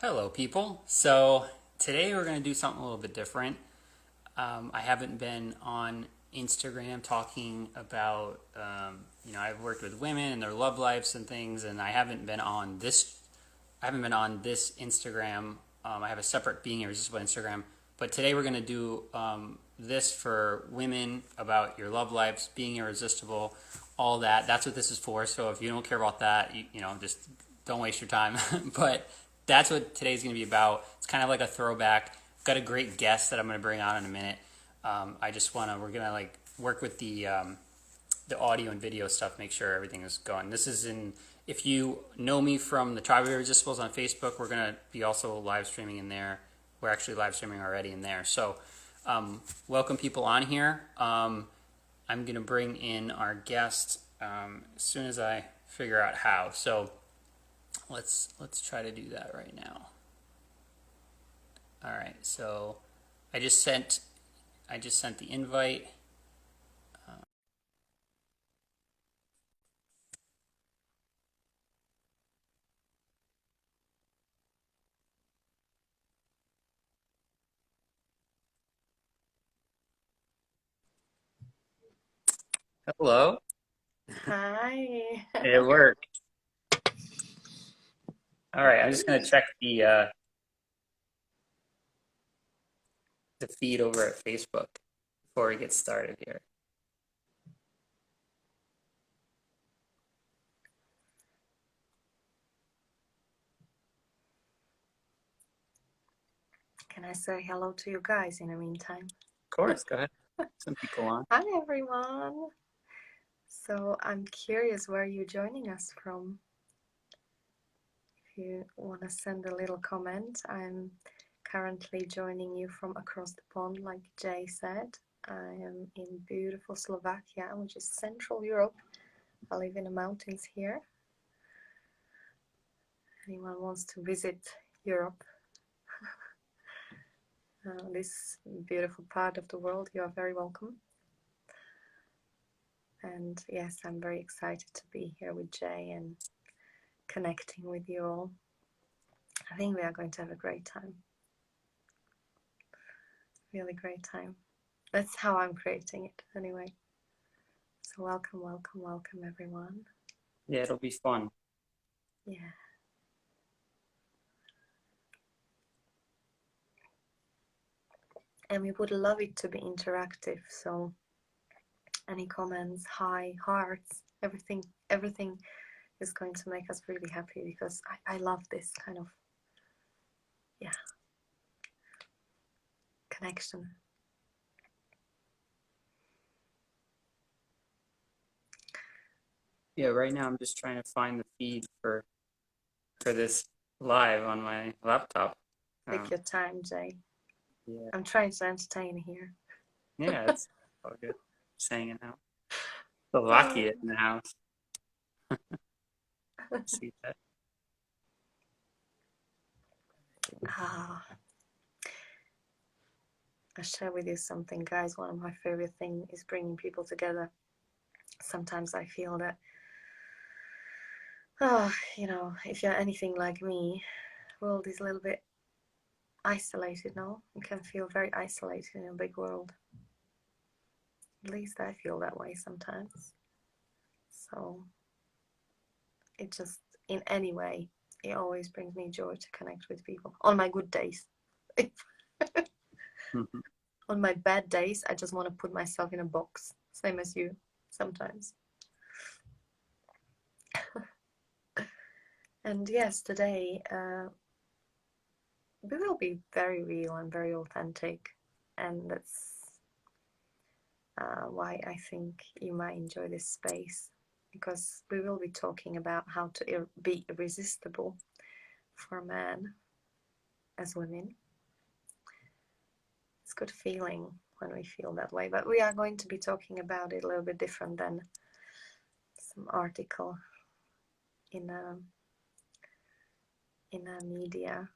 Hello, people. So today we're going to do something a little bit different. I haven't been on Instagram talking about, I've worked with women and their love lives and things, and I haven't been on this. I haven't been on this Instagram. I have a separate Being Irresistible Instagram, but today we're going to do this for women about your love lives, being irresistible, all that. That's what this is for. So if you don't care about that, just don't waste your time. But that's what today's going to be about. It's kind of like a throwback. I've got a great guest that I'm going to bring on in a minute. We're going to like work with the audio and video stuff, make sure everything is going. If you know me from the Tribe of Irresistibles on Facebook, we're going to be also live streaming in there. We're actually live streaming already in there. So, welcome people on here. I'm going to bring in our guest as soon as I figure out how. So, let's try to do that right now. All right. So, I just sent the invite. Hello. Hi. It worked. All right. I'm just going to check the feed over at Facebook before we get started here. Can I say hello to you guys in the meantime? Of course, go ahead. Some people on. Hi, everyone. So I'm curious where you're joining us from. If you want to send a little comment, I'm currently joining you from across the pond, like Jay said. I am in beautiful Slovakia, which is Central Europe. I live in the mountains here. Anyone wants to visit Europe, this beautiful part of the world, you are very welcome. And yes, I'm very excited to be here with Jay and connecting with you all. I think we are going to have a great time. Really great time. That's how I'm creating it anyway. So welcome, welcome, welcome everyone. Yeah, it'll be fun. Yeah. And we would love it to be interactive. So any comments, hi, hearts, everything is going to make us really happy because I love this kind of, yeah, connection. Yeah, right now I'm just trying to find the feed for this live on my laptop. Take your time, Jay. Yeah, I'm trying to entertain here. yeah, it's all good. Just hanging out. Slovakia in the house. See that? Ah, I'll share with you something, guys. One of my favorite things is bringing people together. Sometimes I feel that, if you're anything like me, the world is a little bit isolated now. You can feel very isolated in a big world. At least I feel that way sometimes. So it just, in any way, it always brings me joy to connect with people on my good days. On my bad days, I just want to put myself in a box, same as you sometimes. And yes, today we will be very real and very authentic, and that's why I think you might enjoy this space, because we will be talking about how to be irresistible for men as women. It's a good feeling when we feel that way, but we are going to be talking about it a little bit different than some article in a media.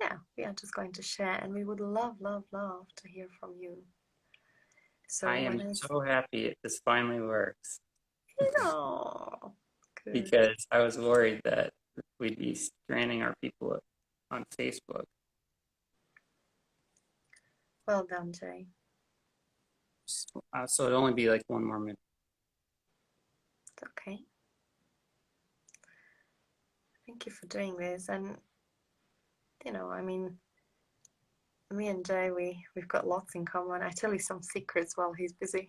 Yeah, we are just going to share, and we would love, love, love to hear from you. So I am so happy this finally works. good. Because I was worried that we'd be stranding our people on Facebook. Well done, Jay. So it'll only be like 1 more minute. It's okay. Thank you for doing this. And, you know, I mean, me and Jay, we've got lots in common. I tell you some secrets while he's busy.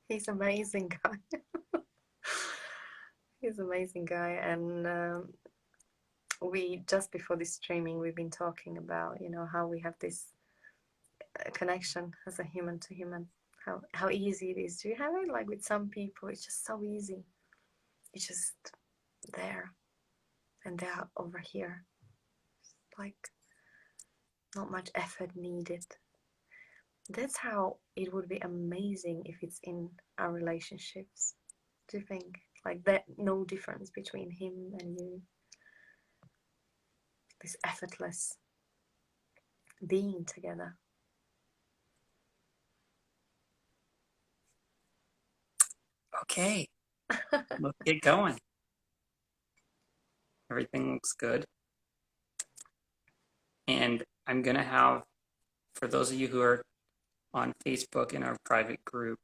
He's an amazing guy. He's an amazing guy. And we, just before this streaming, we've been talking about, you know, how we have this connection as a human to human. How easy it is. Do you have it? Like with some people, it's just so easy. It's just there. And they are over here. Like, not much effort needed. That's how it would be amazing if it's in our relationships. Do you think? Like that, no difference between him and you. This effortless being together. Okay, let's get going. Everything looks good. And I'm going to have, for those of you who are on Facebook in our private group,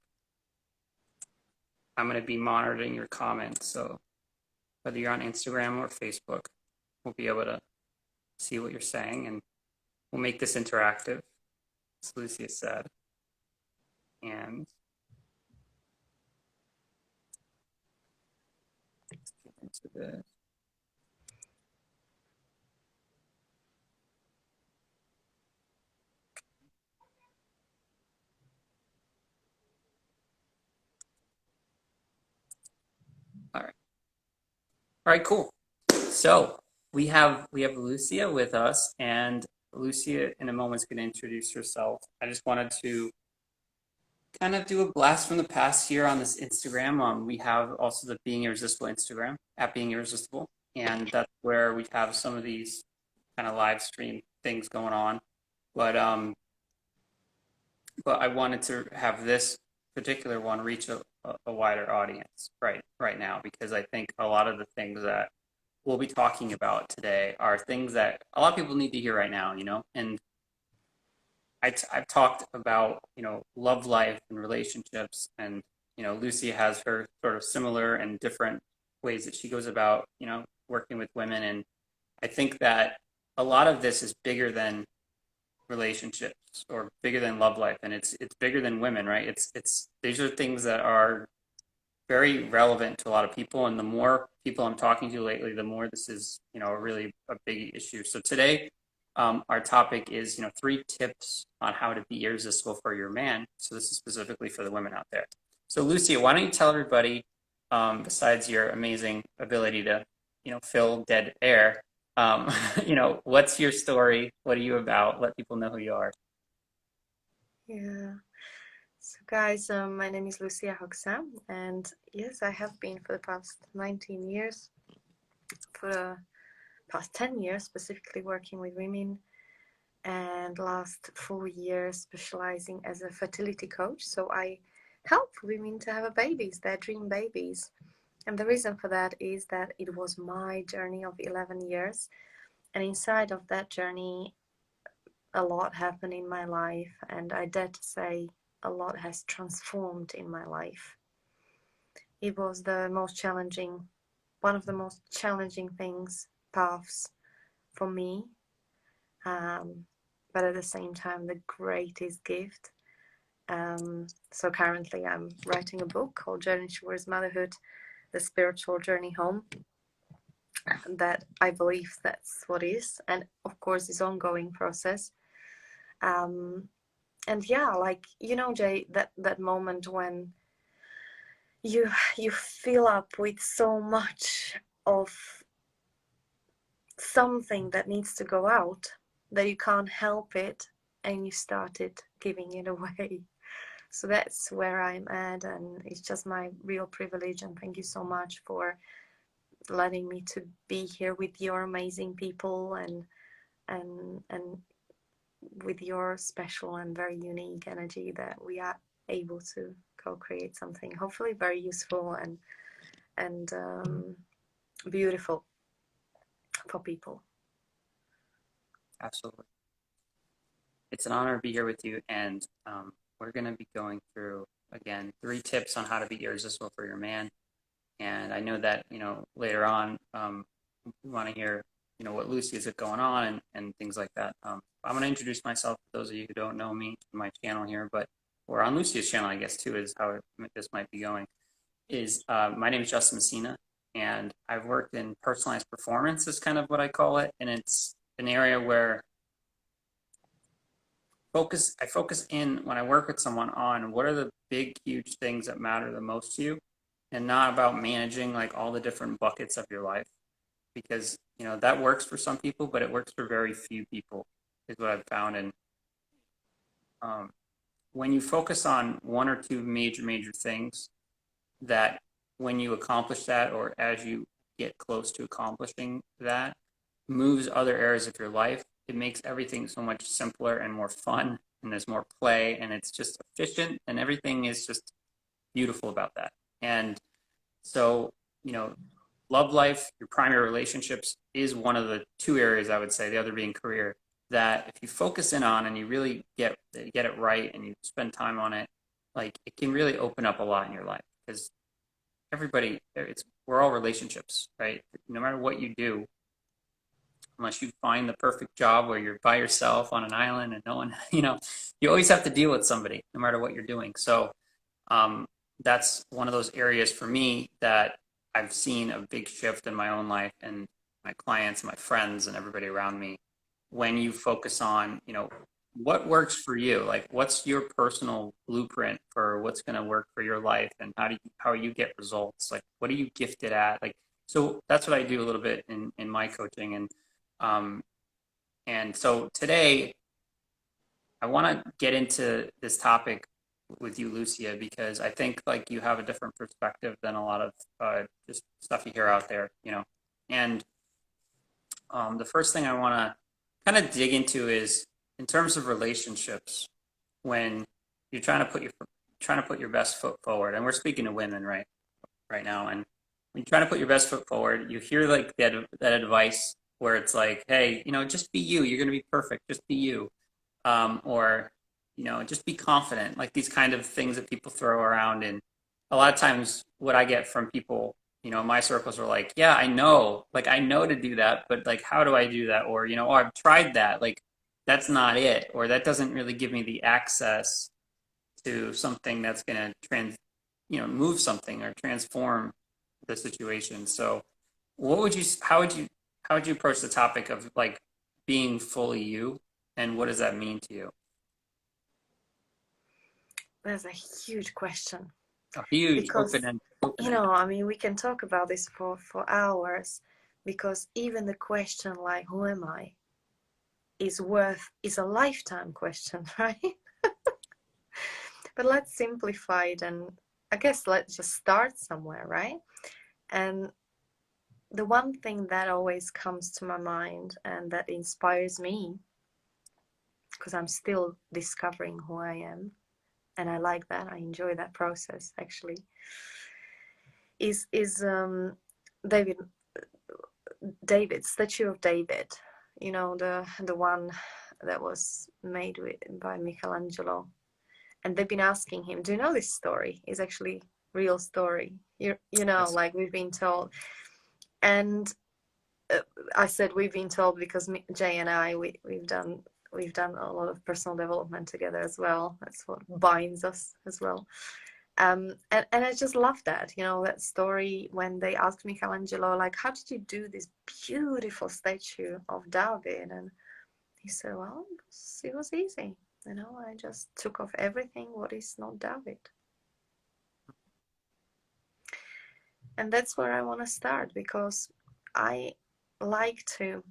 I'm going to be monitoring your comments. So whether you're on Instagram or Facebook, we'll be able to see what you're saying, and we'll make this interactive, as Lucia said. And let's get into this. All right, cool. So we have Lucia with us, and Lucia in a moment is going to introduce herself. I just wanted to kind of do a blast from the past here on this Instagram. We have also the Being Irresistible Instagram at Being Irresistible, and that's where we have some of these kind of live stream things going on. But I wanted to have this particular one reach a wider audience right now, because I think a lot of the things that we'll be talking about today are things that a lot of people need to hear right now, you know. And I've talked about, you know, love life and relationships, and, you know, Lucy has her sort of similar and different ways that she goes about, you know, working with women. And I think that a lot of this is bigger than relationships or bigger than love life, and it's bigger than women, right? It's these are things that are very relevant to a lot of people, and the more people I'm talking to lately, the more this is, you know, really a big issue. So today, our topic is, you know, 3 tips on how to be irresistible for your man. So this is specifically for the women out there. So Lucia, why don't you tell everybody, besides your amazing ability to, you know, fill dead air, you know, what's your story? What are you about? Let people know who you are. Yeah. So guys, my name is Lucia Hoxha, and yes, I have been for the past 19 years, for the past 10 years specifically working with women, and last 4 years specializing as a fertility coach. So I help women to have babies, their dream babies. And the reason for that is that it was my journey of 11 years. And inside of that journey, a lot happened in my life. And I dare to say a lot has transformed in my life. It was the most challenging, one of the most challenging paths for me. But at the same time, the greatest gift. So currently I'm writing a book called Journey Towards Motherhood, The Spiritual Journey Home. That I believe that's what is, and of course it's ongoing process. And yeah, like, you know, Jay, that moment when you fill up with so much of something that needs to go out that you can't help it, and you started giving it away. So that's where I'm at, and it's just my real privilege, and thank you so much for letting me to be here with your amazing people and with your special and very unique energy, that we are able to co-create something hopefully very useful and beautiful for people. Absolutely. It's an honor to be here with you, and we're going to be going through, again, 3 tips on how to be irresistible for your man. And I know that, later on, we want to hear, what Lucy is going on and things like that. I'm going to introduce myself to those of you who don't know me, my channel here, but or on Lucia's channel, I guess, too, is how this might be going. My name is Justin Messina, and I've worked in personalized performance, is kind of what I call it, and it's an area where I focus in when I work with someone on what are the big, huge things that matter the most to you, and not about managing like all the different buckets of your life, because that works for some people, but it works for very few people, is what I've found. And um, when you focus on 1 or 2 major things, that when you accomplish that, or as you get close to accomplishing that, moves other areas of your life, it makes everything so much simpler and more fun, and there's more play, and it's just efficient, and everything is just beautiful about that. And so, love life, your primary relationships is one of the 2 areas, I would say, the other being career, that if you focus in on and you really get it right and you spend time on it, like it can really open up a lot in your life, because we're all relationships, right? No matter what you do, unless you find the perfect job where you're by yourself on an island and no one, you always have to deal with somebody, no matter what you're doing. So that's one of those areas for me that I've seen a big shift in my own life and my clients, my friends, and everybody around me. When you focus on, what works for you, like what's your personal blueprint for what's going to work for your life, and how you get results, like what are you gifted at, like, so that's what I do a little bit in my coaching. And so today I want to get into this topic with you, Lucia, because I think like you have a different perspective than a lot of just stuff you hear out there, And the first thing I want to kind of dig into is in terms of relationships, when you're trying to put your best foot forward, and we're speaking to women right now, and when you're trying to put your best foot forward, you hear like that advice where it's like, hey, just be you. You're going to be perfect. Just be you. Or just be confident, like these kind of things that people throw around. And a lot of times what I get from people, my circles are like, yeah, I know to do that, but like, how do I do that? Or, oh, I've tried that. Like, that's not it. Or that doesn't really give me the access to something that's going to move something or transform the situation. So how would you approach the topic of like being fully you, and what does that mean to you? That's a huge question, A huge because open end. I mean, we can talk about this for hours, because even the question like who am I is a lifetime question, right? But let's simplify it, and I guess let's just start somewhere, right? And the one thing that always comes to my mind and that inspires me, because I'm still discovering who I am, and I like that, I enjoy that process actually, is David statue of David, the one that was made by Michelangelo. And they've been asking him, do you know this story? It's actually real story. Yes. Like we've been told. And I said we've been told because Jay and I, we've done a lot of personal development together as well. That's what binds us as well. And I just love that, that story when they asked Michelangelo, like, how did you do this beautiful statue of David? And he said, well, it was easy. I just took off everything what is not David. And that's where I want to start, because I like to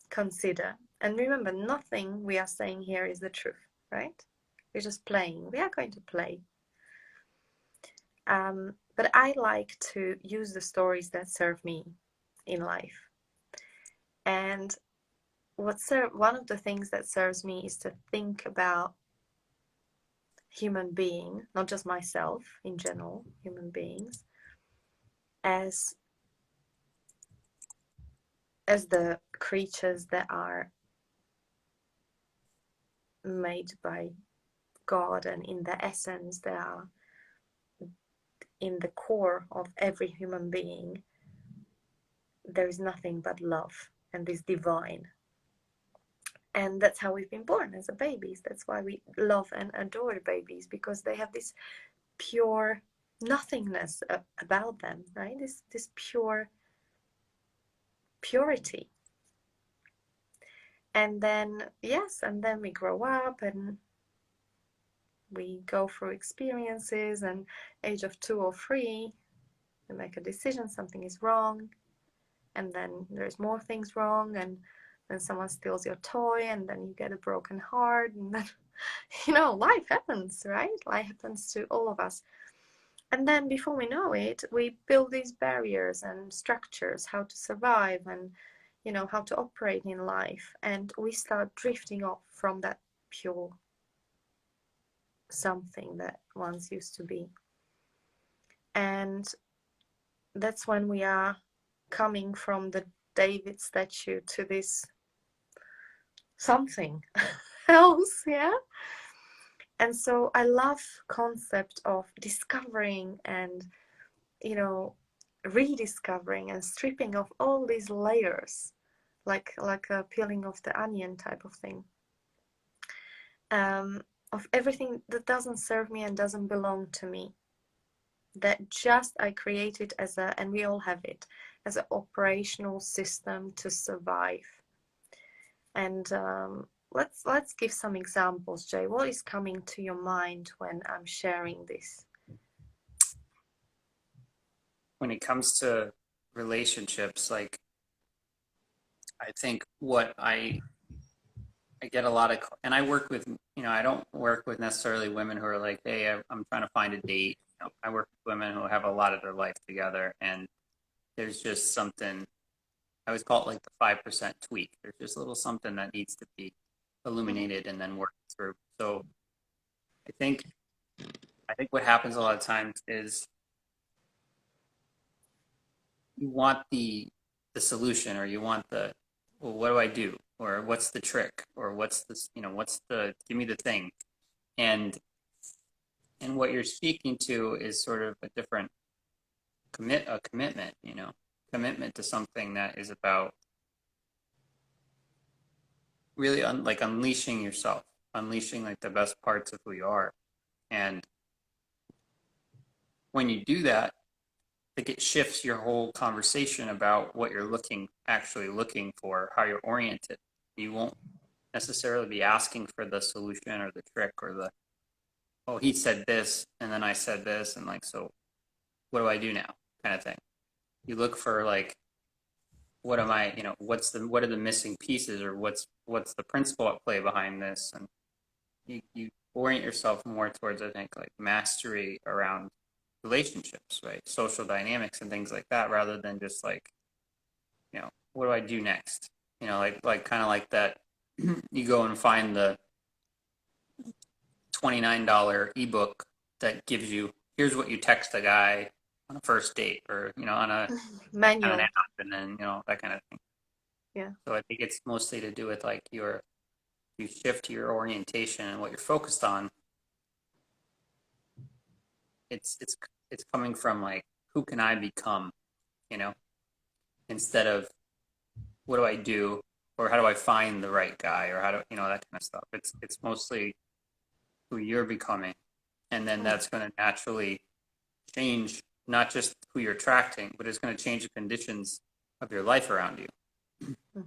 consider, and remember, nothing we are saying here is the truth, right? We're just playing. We are going to play. But I like to use the stories that serve me in life. And one of the things that serves me is to think about human being, not just myself, in general, human beings, as the creatures that are made by God, and in their essence they are in the core of every human being. There is nothing but love and this divine. And that's how we've been born, as a babies. That's why we love and adore babies, because they have this pure nothingness about them, right? This pure purity. And then, yes, and then we grow up and we go through experiences, and age of 2 or 3, we make a decision, something is wrong, and then there's more things wrong, and then someone steals your toy, and then you get a broken heart, and then, you know, life happens, right? Life happens to all of us. And then before we know it, we build these barriers and structures, how to survive and, you know, how to operate in life. And we start drifting off from that pure something that once used to be. And that's when we are coming from the David statue to this something else, yeah? And so I love concept of discovering and, you know, rediscovering and stripping off all these layers, like a peeling of the onion type of thing, of everything that doesn't serve me and doesn't belong to me, that just I created as a, and we all have it, as an operational system to survive. And let's give some examples, Jay. What is coming to your mind when I'm sharing this? When it comes to relationships, like, I think what I get a lot of, and I work with, you know, I don't work with necessarily women who are like, hey, I'm trying to find a date. You know, I work with women who have a lot of their life together, and there's just something, I always call it like the 5% tweak. There's just a little something that needs to be illuminated and then worked through. So I think what happens a lot of times is you want the solution, or you want the, well, what do I do? Or what's the trick? Or what's this, you know, what's the, give me the thing. And what you're speaking to is sort of a different commitment, you know, commitment to something that is about really like unleashing yourself, unleashing like the best parts of who you are. And when you do that, I think it shifts your whole conversation about what you're actually looking for, how you're oriented. You won't necessarily be asking for the solution or the trick or the, oh, he said this and then I said this, and like, so what do I do now, kind of thing. You look for like, what am I, you know, what are the missing pieces, or what's the principle at play behind this, and you orient yourself more towards, I think, like mastery around relationships, right? Social dynamics and things like that, rather than just like, you know, what do I do next? You know, like kind of like that. You go and find the $29 ebook that gives you, here's what you text a guy on a first date, or, you know, on an Manual. app, and then, you know, that kind of thing. Yeah. So I think it's mostly to do with like you shift your orientation and what you're focused on. It's coming from like, who can I become, you know, instead of what do I do, or how do I find the right guy, or how do, you know, that kind of stuff. It's mostly who you're becoming, and then that's going to naturally change not just who you're attracting, but it's going to change the conditions of your life around you.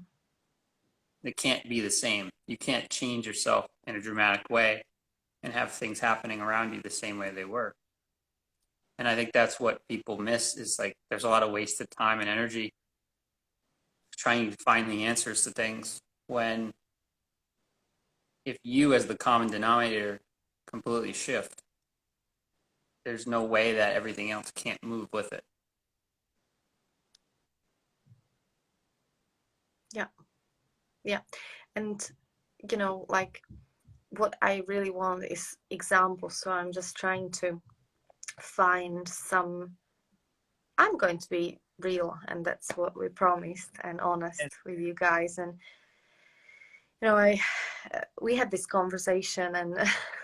It can't be the same. You can't change yourself in a dramatic way and have things happening around you the same way they were. And I think that's what people miss, is like, there's a lot of wasted time and energy trying to find the answers to things, when if you as the common denominator completely shift, there's no way that everything else can't move with it. Yeah. And, you know, like, what I really want is examples. So I'm just trying to find some. I'm going to be real, and that's what we promised, and honest And with you guys. And you know, I we had this conversation and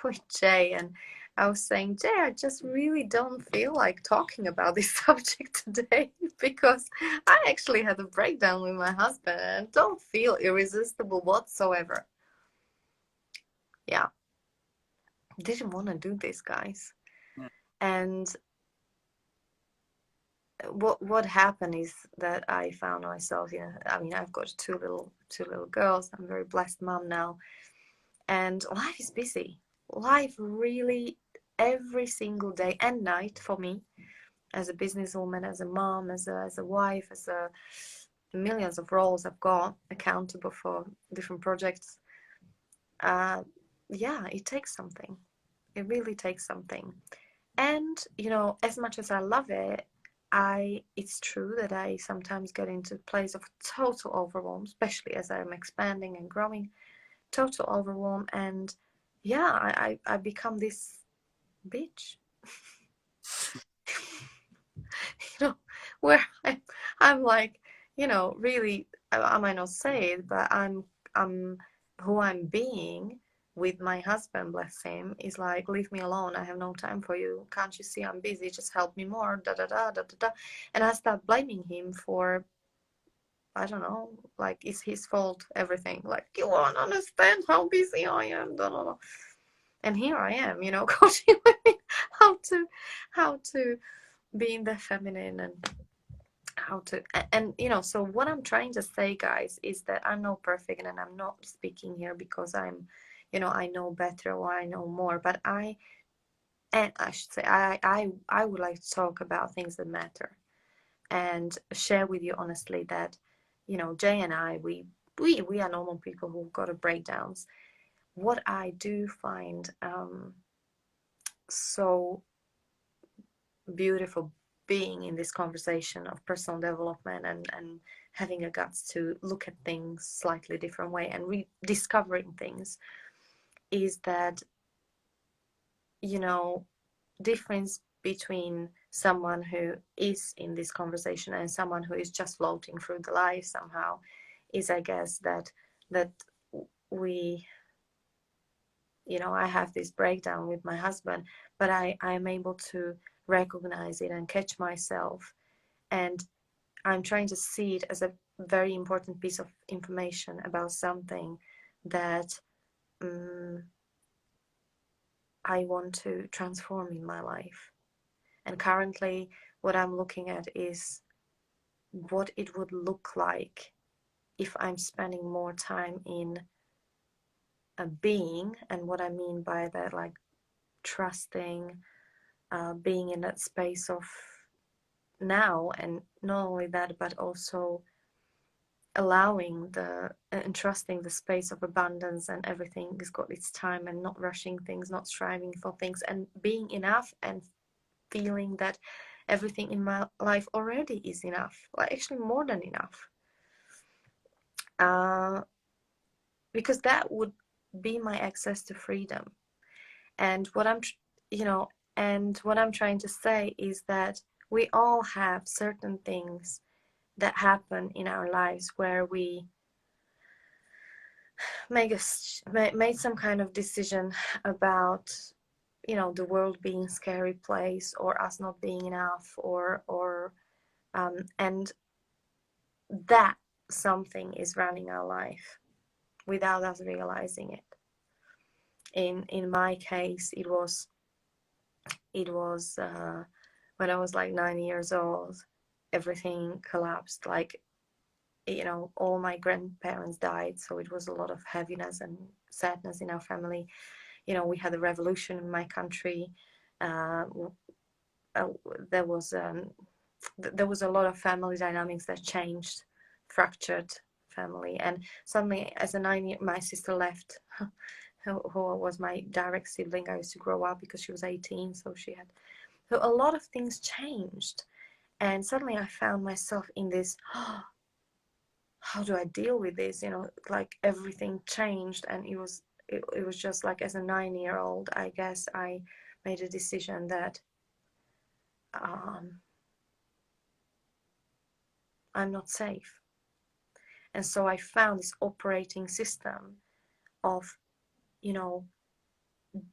with Jay, and I was saying, Jay, I just really don't feel like talking about this subject today because I actually had a breakdown with my husband and don't feel irresistible whatsoever. Yeah, didn't want to do this, guys. yeah, And what happened is that I found myself, you know, I mean, I've got two little girls. I'm a very blessed mom now, and life is busy. Life really, every single day and night for me, as a businesswoman, as a mom, as a wife, as a millions of roles I've got, accountable for different projects. Yeah, it takes something. It really takes something. And you know, as much as I love it, it's true that I sometimes get into a place of total overwhelm, especially as I'm expanding and growing, total overwhelm. And yeah, I become this bitch. You know, where I'm like, you know, really, I might not say it, but I'm who I'm being with my husband, bless him, is like, leave me alone. I have no time for you. Can't you see I'm busy? Just help me more. Da da da da da da. And I start blaming him for, I don't know, like it's his fault. Everything. Like, you won't understand how busy I am. Da da da. And here I am, you know, coaching women how to be in the feminine and how to, and you know, so what I'm trying to say, guys, is that I'm not perfect, and I'm not speaking here because I'm, you know, I know better or I know more, but I should say I would like to talk about things that matter and share with you honestly that, you know, Jay and I, we are normal people who've got a breakdowns. What I do find so beautiful being in this conversation of personal development and having a guts to look at things slightly different way and rediscovering things is that, you know, difference between someone who is in this conversation and someone who is just floating through the life somehow is, I guess, that we, you know, I have this breakdown with my husband, but I am able to recognize it and catch myself, and I'm trying to see it as a very important piece of information about something that I want to transform in my life. And currently, what I'm looking at is what it would look like if I'm spending more time in a being. And what I mean by that, like trusting, being in that space of now, and not only that, but also allowing the and trusting the space of abundance, and everything has got its time, and not rushing things, not striving for things, and being enough, and feeling that everything in my life already is enough, like actually more than enough, uh, because that would be my access to freedom. And what I'm you know, and what I'm trying to say is that we all have certain things that happen in our lives where we made some kind of decision about, you know, the world being a scary place, or us not being enough, or and that something is running our life without us realizing it. In my case, it was when I was like 9 years old, everything collapsed. Like, you know, all my grandparents died, so it was a lot of heaviness and sadness in our family. You know, we had a revolution in my country. Uh, uh, there was there was a lot of family dynamics that changed, fractured family, and suddenly, as a 9 year, my sister left. Who was my direct sibling. I used to grow up because she was 18, so she had. So a lot of things changed, and suddenly I found myself in this. How do I deal with this? You know, like everything changed, and it was just like, as a 9 year old, I guess I made a decision that um, I'm not safe. And so I found this operating system of, you know,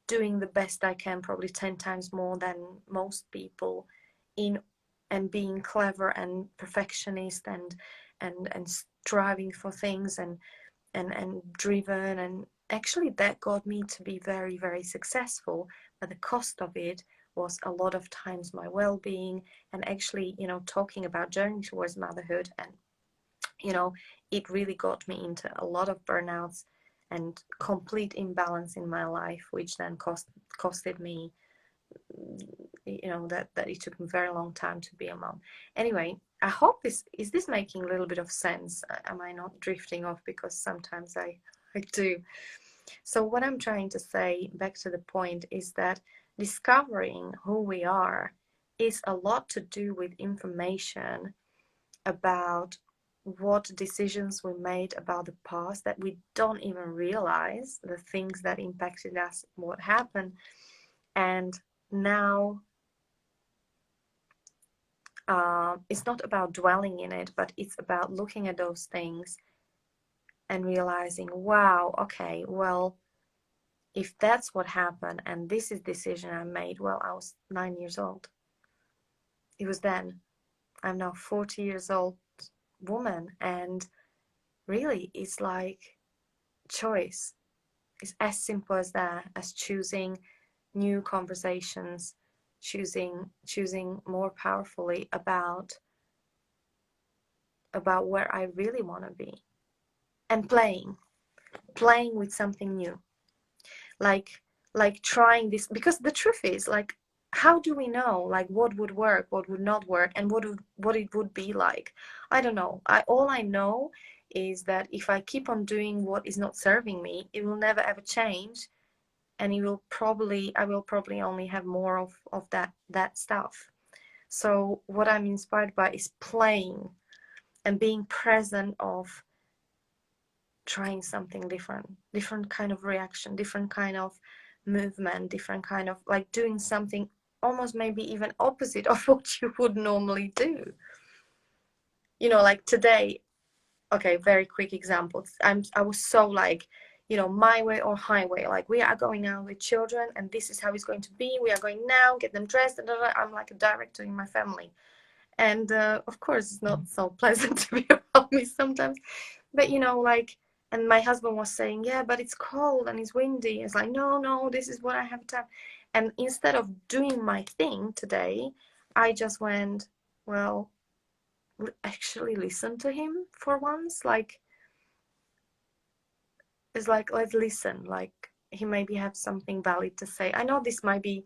doing the best I can, probably 10 times more than most people, in and being clever and perfectionist and striving for things and driven, and actually that got me to be very, very successful. But the cost of it was a lot of times my well-being, and actually, you know, talking about journey towards motherhood, and you know, it really got me into a lot of burnouts and complete imbalance in my life, which then costed me, you know, that it took me a very long time to be a mom. Anyway, I hope this making a little bit of sense. Am I not drifting off? Because sometimes I do. So what I'm trying to say, back to the point, is that discovering who we are is a lot to do with information about what decisions we made about the past that we don't even realize, the things that impacted us, what happened. And now it's not about dwelling in it, but it's about looking at those things and realizing, wow, okay, well, if that's what happened and this is the decision I made, well, I was 9 years old. It was then. I'm now 40 years old woman, and really it's like choice. It's as simple as that, as choosing new conversations, choosing more powerfully about where I really want to be, and playing with something new, like trying this, because the truth is, like, how do we know, like, what would work, what would not work, and what it would be like? I don't know. All I know is that if I keep on doing what is not serving me, it will never ever change, and I will probably only have more of that stuff. So what I'm inspired by is playing and being present of trying something different kind of reaction, different kind of movement, different kind of, like, doing something almost maybe even opposite of what you would normally do. You know, like today, okay, very quick example. I was so like, you know, my way or highway, like, we are going out with children and this is how it's going to be. We are going now, get them dressed. And I'm like a director in my family. And of course, it's not so pleasant to be around me sometimes. But, you know, like, and my husband was saying, yeah, but it's cold and it's windy. It's like, no, this is what I have done. And instead of doing my thing today, I just went, well, actually listen to him for once. Like, it's like, let's listen. Like, he maybe have something valid to say. I know this might be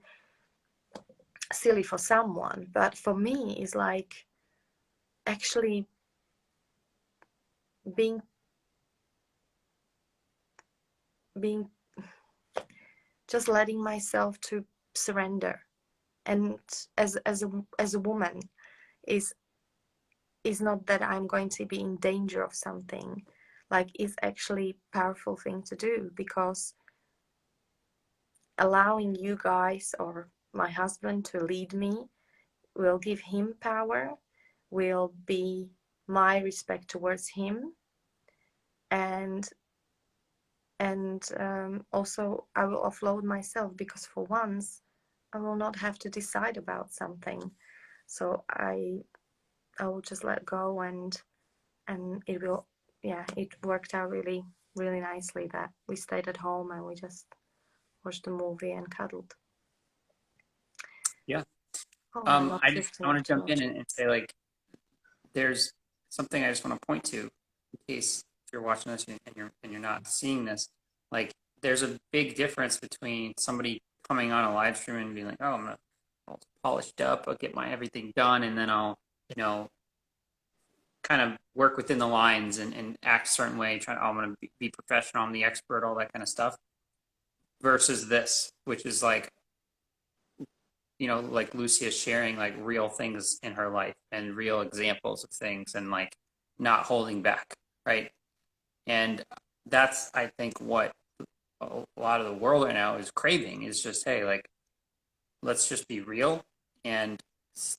silly for someone, but for me, it's like actually being just letting myself to surrender. And as a woman, is not that I'm going to be in danger of something. Like, it's actually a powerful thing to do, because allowing you guys or my husband to lead me will give him power, will be my respect towards him, and also I will offload myself, because for once I will not have to decide about something. So I will just let go, and it will, yeah, it worked out really, really nicely that we stayed at home and we just watched a movie and cuddled. Yeah. Oh, I'm not I drifting want off to too jump in much. and say, like, there's something I just want to point to, in case if you're watching this and you're not seeing this. Like, there's a big difference between somebody coming on a live stream and being like, oh, I'm gonna all polished up, I'll get my everything done, and then I'll, you know, kind of work within the lines and act a certain way, trying, oh, I'm gonna be professional, I'm the expert, all that kind of stuff, versus this, which is like, you know, like Lucia sharing like real things in her life and real examples of things, and like not holding back, right? And that's, I think, what a lot of the world right now is craving, is just, hey, like, let's just be real. And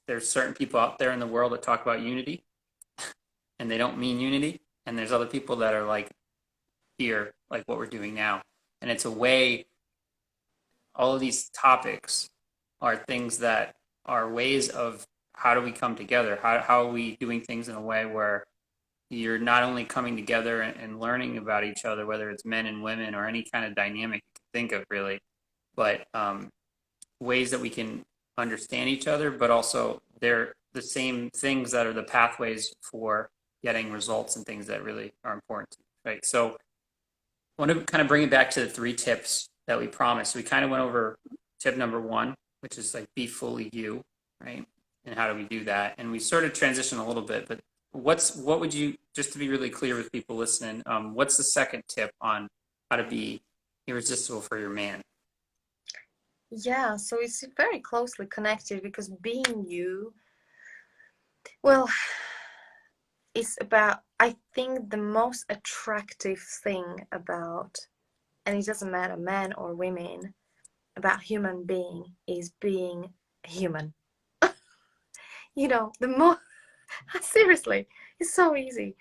there's certain people out there in the world that talk about unity, and they don't mean unity. And there's other people that are like here, like what we're doing now. And it's a way, all of these topics are things that are ways of how do we come together? How are we doing things in a way where you're not only coming together and learning about each other, whether it's men and women or any kind of dynamic you can think of, really, but ways that we can understand each other, but also they're the same things that are the pathways for getting results and things that really are important, right? So I want to kind of bring it back to the 3 tips that we promised. We kind of went over tip number 1, which is like be fully you, right? And how do we do that? And we sort of transition a little bit, but what would you, just to be really clear with people listening, what's the second tip on how to be irresistible for your man? Yeah, so it's very closely connected, because being you, well, it's about, I think the most attractive thing about, and it doesn't matter men or women, about human being is being human. You know, the more, seriously, it's so easy.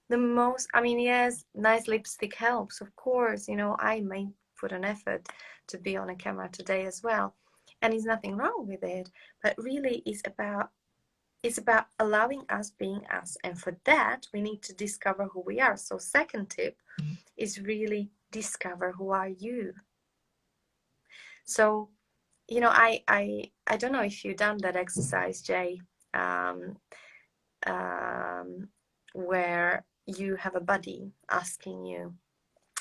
The most, I mean, yes, nice lipstick helps, of course. You know, I may put an effort to be on a camera today as well, and there's nothing wrong with it. But really, it's about allowing us being us, and for that, we need to discover who we are. So, second tip is really discover who are you. So, you know, I don't know if you've done that exercise, Jay, um, where you have a buddy asking you,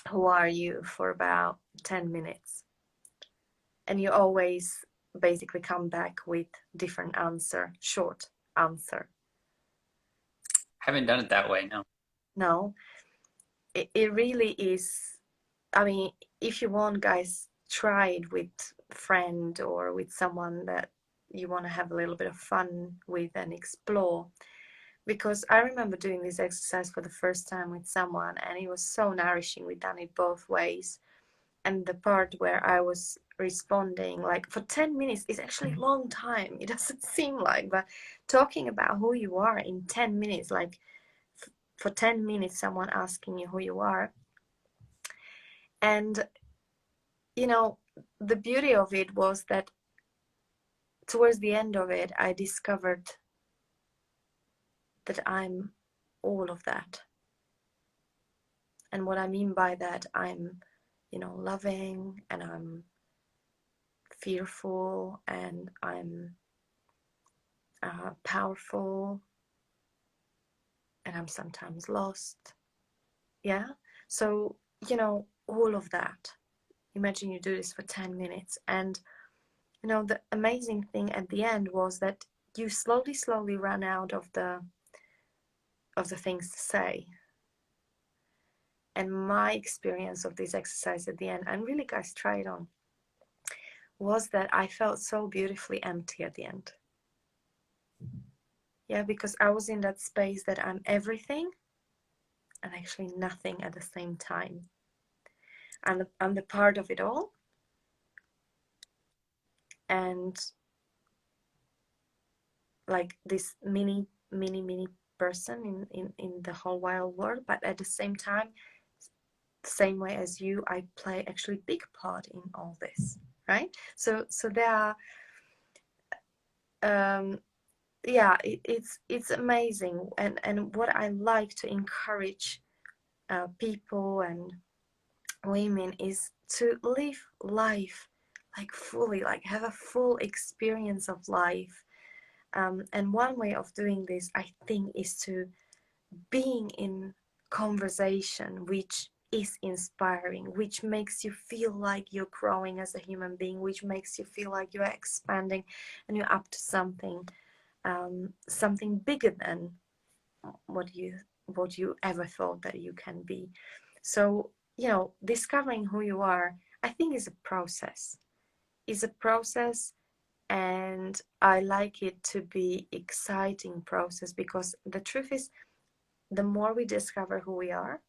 who are you, for about 10 minutes. And you always basically come back with different answer, short answer. Haven't done it that way, no. No, it really is. I mean, if you want, guys, try it with a friend or with someone that you want to have a little bit of fun with and explore. Because I remember doing this exercise for the first time with someone, and it was so nourishing. We've done it both ways. And the part where I was responding, like, for 10 minutes is actually a long time. It doesn't seem like, but talking about who you are in 10 minutes, like for 10 minutes, someone asking you who you are. And, you know, the beauty of it was that towards the end of it, I discovered that I'm all of that. And what I mean by that, I'm, you know, loving, and I'm fearful, and I'm powerful, and I'm sometimes lost. Yeah. So, you know, all of that. Imagine you do this for 10 minutes. And, you know, the amazing thing at the end was that you slowly ran out of the things to say. And my experience of this exercise at the end, and really, guys, try it on, was that I felt so beautifully empty at the end. Yeah, because I was in that space that I'm everything and actually nothing at the same time. I'm the part of it all. And like this mini person in the whole wild world, but at the same time, same way as you, I play actually big part in all this, right? So there are yeah, it's amazing. And what I like to encourage people and women is to live life like fully, like have a full experience of life. And one way of doing this, I think, is to being in conversation which is inspiring, which makes you feel like you're growing as a human being, which makes you feel like you're expanding and you're up to something, something bigger than what you ever thought that you can be. So, you know, discovering who you are, I think, is a process. Is a process, and I like it to be exciting process, because the truth is, the more we discover who we are,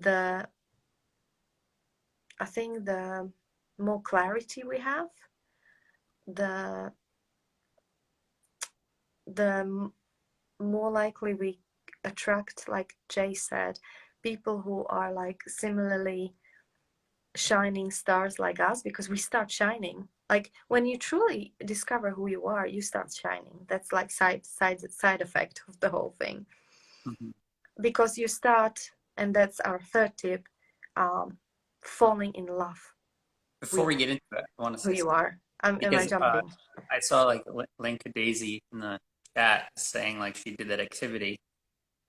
I think the more clarity we have, the more likely we attract, like Jay said, people who are like similarly shining stars like us, because we start shining. Like when you truly discover who you are, you start shining. That's like side effect of the whole thing. Mm-hmm. Because you start, and that's our third tip, falling in love Before with we get into it, I want to who say you something are. Am I because jumping? I saw like Linka Daisy in the chat saying like she did that activity.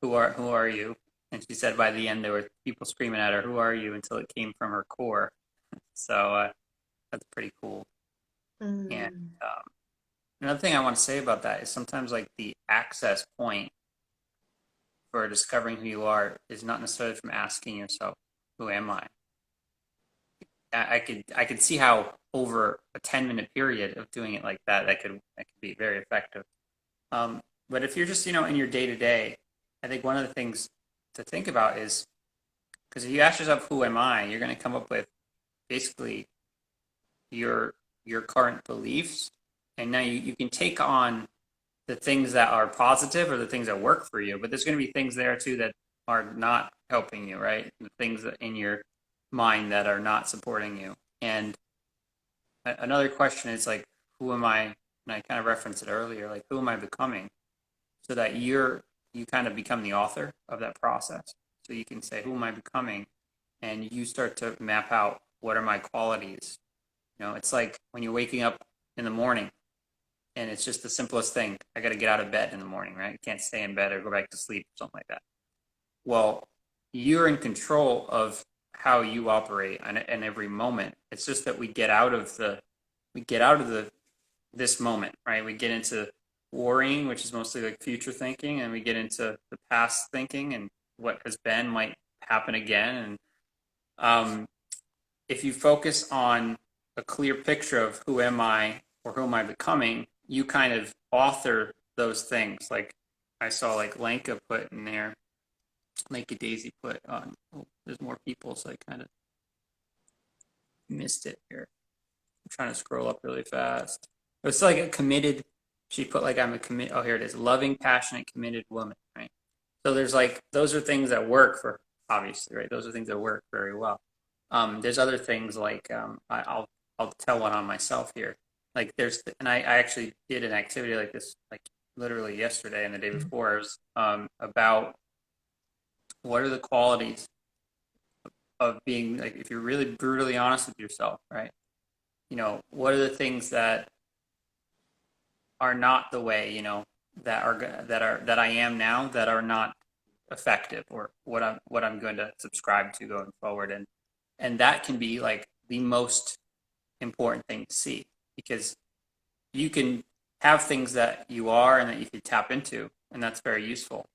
Who are you? And she said by the end there were people screaming at her, "Who are you?" until it came from her core. So that's pretty cool. And Mm. um, another thing I want to say about that is sometimes like the access point for discovering who you are is not necessarily from asking yourself, "Who am I?" I could see how over a 10-minute period of doing it like that, that could be very effective. But if you're just in your day to day, I think one of the things to think about is because if you ask yourself, "Who am I?" you're going to come up with basically your your current beliefs, and now you can take on the things that are positive or the things that work for you, but there's going to be things there too that are not helping you, right? The things that in your mind that are not supporting you. And another question is like, who am I? And I kind of referenced it earlier, like who am I becoming? So that you kind of become the author of that process. So you can say, who am I becoming? And you start to map out what are my qualities. It's like when you're waking up in the morning and it's just the simplest thing. I got to get out of bed in the morning, right? You can't stay in bed or go back to sleep or something like that. Well, you're in control of how you operate in every moment. It's just that we get out of this moment, right? We get into worrying, which is mostly like future thinking, and we get into the past thinking and what has been might happen again. And if you focus on a clear picture of who am I or who am I becoming, you kind of author those things. Like I saw like Lenka put in there, Lenka Daisy put on. Oh, there's more people, so I kind of missed it here. I'm trying to scroll up really fast. It's like a committed. She put like I'm a commit. Oh, here it is. Loving, passionate, committed woman. Right. So there's like those are things that work for obviously, right? Those are things that work very well. There's other things like I'll tell one on myself here. Like and I actually did an activity like this like literally yesterday and the day before. It was about what are the qualities of being like if you're really brutally honest with yourself, right? What are the things that are not the way that I am now that are not effective or what I'm going to subscribe to going forward and that can be like the most important thing to see because you can have things that you are and that you can tap into and that's very useful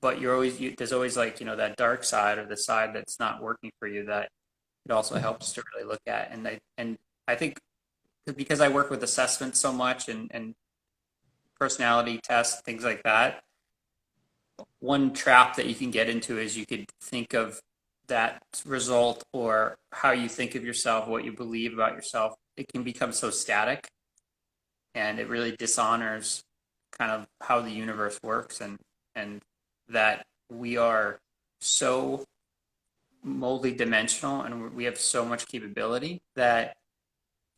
but there's always like that dark side or the side that's not working for you that it also helps to really look at and I think because I work with assessments so much and personality tests things like that one trap that you can get into is you could think of that result or how you think of yourself, what you believe about yourself. It can become so static and it really dishonors kind of how the universe works and that we are so multi-dimensional and we have so much capability that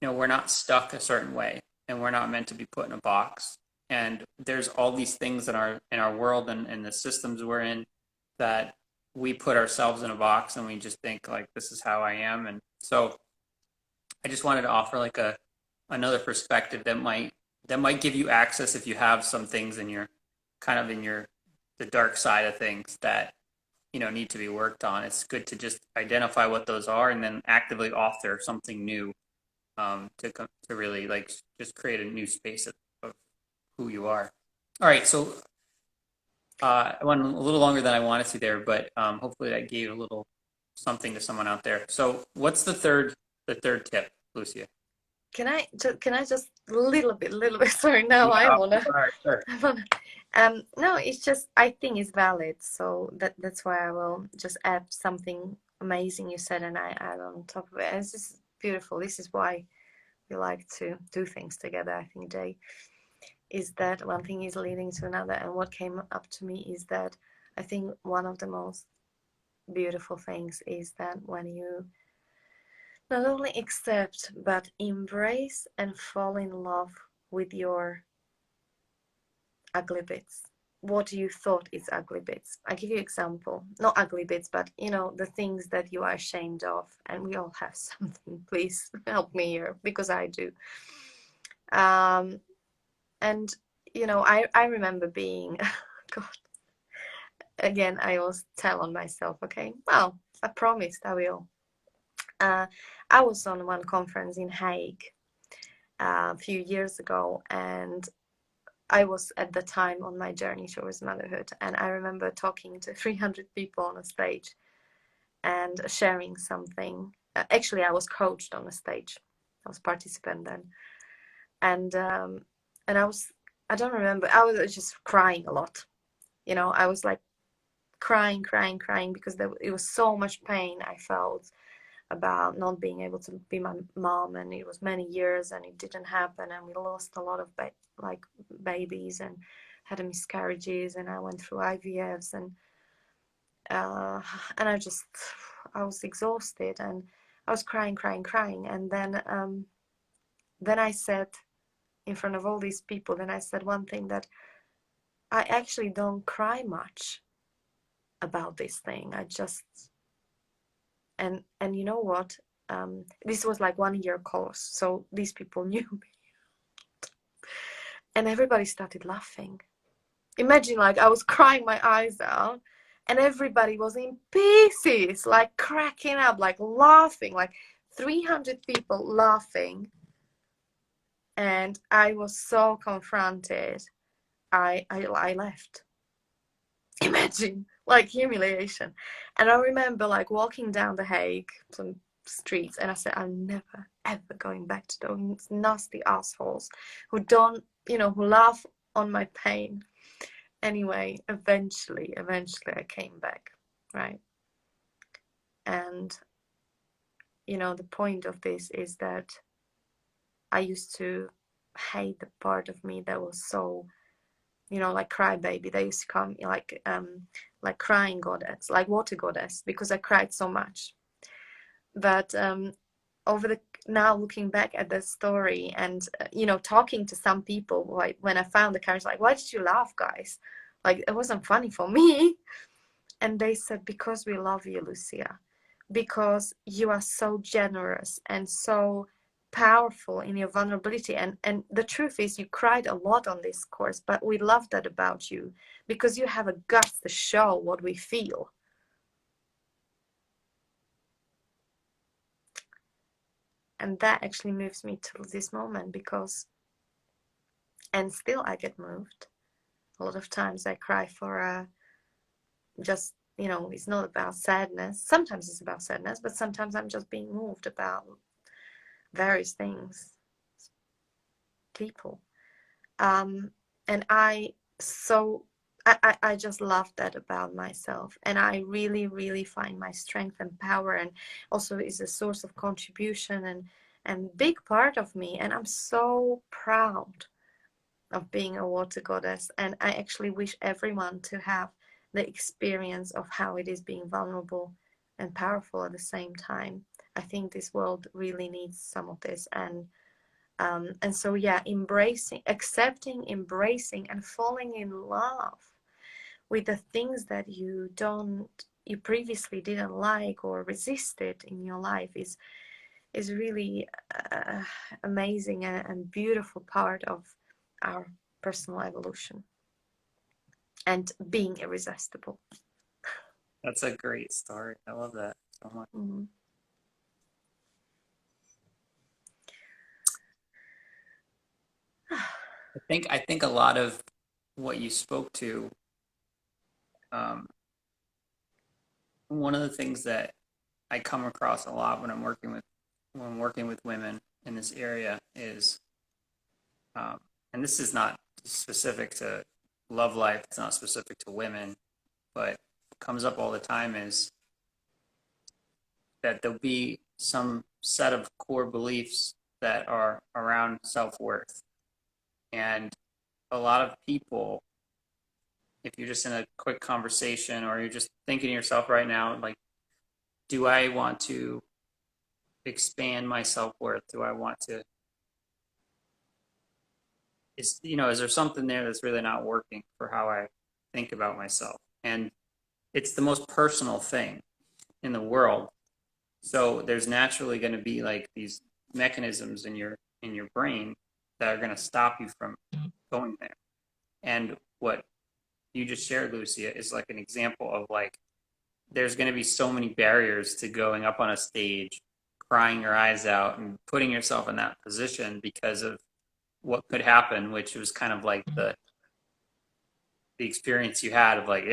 we're not stuck a certain way and we're not meant to be put in a box and there's all these things in our world and the systems we're in that we put ourselves in a box and we just think like this is how I am and so I just wanted to offer like another perspective that might give you access if you have some things in your kind of in your the dark side of things that need to be worked on. It's good to just identify what those are and then actively author something new to really like just create a new space of who you are. All right, so I went a little longer than I wanted to there, but hopefully that gave a little something to someone out there. So what's the third tip, Lucia? Can I just little bit sorry now Yeah, I wanna all right, sure. I wanna no, it's just I think it's valid, so that's why I will just add something amazing you said and I add on top of it. And it's just beautiful. This is why we like to do things together, I think, Jay, is that one thing is leading to another. And what came up to me is that I think one of the most beautiful things is that when you not only accept but embrace and fall in love with your ugly bits, what you thought is ugly bits. I give you example, not ugly bits, but you know, the things that you are ashamed of, and we all have something. Please help me here, because I do. And you know, I remember being God, again, I always tell on myself, okay, well, I promised I will. I was on one conference in Hague a few years ago, and I was at the time on my journey towards motherhood, and I remember talking to 300 people on a stage and sharing something. Actually, I was coached on a stage. I was participant then, and I don't remember. I was just crying a lot. You know, I was like crying because it was so much pain I felt about not being able to be my mom, and it was many years and it didn't happen, and we lost a lot of babies and had miscarriages, and I went through IVFs, and I was exhausted, and I was crying, and then I said in front of all these people, then I said one thing, that I actually don't cry much about this thing. I just and you know what? This was like 1 year course, so these people knew me, and everybody started laughing. Imagine, like, I was crying my eyes out, and everybody was in pieces, like cracking up, like laughing, like 300 people laughing, and I was so confronted. I left. Imagine, like, humiliation. And I remember like walking down the Hague, some streets, and I said, I'm never ever going back to those nasty assholes who don't, you know, who laugh on my pain. Anyway, eventually I came back, right? And you know, the point of this is that I used to hate the part of me that was so, you know, like crybaby. They used to call me like crying goddess, like water goddess, because I cried so much. But over the now looking back at the story, and you know, talking to some people, like when I found the courage, like, why did you laugh, guys? Like, it wasn't funny for me. And they said, because we love you, Lucia, because you are so generous and so powerful in your vulnerability. And the truth is, you cried a lot on this course, but we love that about you, because you have a guts to show what we feel. And that actually moves me to this moment, because, and still I get moved. A lot of times I cry for just, you know, it's not about sadness. Sometimes it's about sadness, but sometimes I'm just being moved about various things, people. And I just love that about myself, and I really find my strength and power, and also is a source of contribution and big part of me, and I'm so proud of being a water goddess. And I actually wish everyone to have the experience of how it is being vulnerable and powerful at the same time. I think this world really needs some of this. And so, yeah, accepting, embracing, and falling in love with the things that you previously didn't like or resisted in your life is really amazing and beautiful part of our personal evolution and being irresistible. That's a great story. I love that so much. Mm-hmm. I think a lot of what you spoke to, um, one of the things that I come across a lot when I'm working with women in this area is, and this is not specific to love life. It's not specific to women, but comes up all the time is that there'll be some set of core beliefs that are around self-worth. And a lot of people if you're just in a quick conversation or you're just thinking to yourself right now, like, do I want to expand my self-worth? Do I want to, is there something there that's really not working for how I think about myself? And it's the most personal thing in the world. So there's naturally going to be like these mechanisms in your brain that are going to stop you from going there. And what you just shared, Lucia, is like an example of like there's going to be so many barriers to going up on a stage, crying your eyes out, and putting yourself in that position because of what could happen, which was kind of like the experience you had of like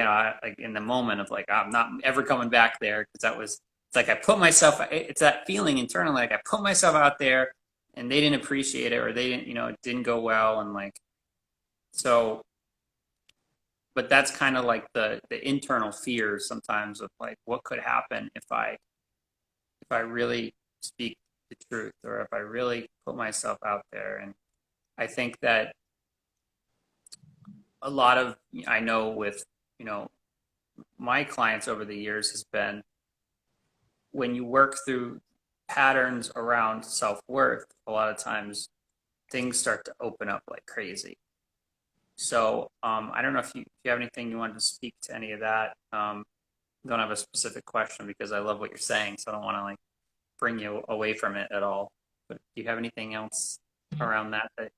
like in the moment of like I'm not ever coming back there because that was it's like I put myself it's that feeling internally like I put myself out there and they didn't appreciate it or they didn't it didn't go well and like so but that's kind of like the internal fears sometimes of like what could happen if I really speak the truth or if I really put myself out there. And I think that a lot of I know with you know my clients over the years has been when you work through patterns around self-worth, a lot of times things start to open up like crazy. So I don't know if you have anything you want to speak to any of that. Don't have a specific question because I love what you're saying, so I don't want to like bring you away from it at all. But do you have anything else around that that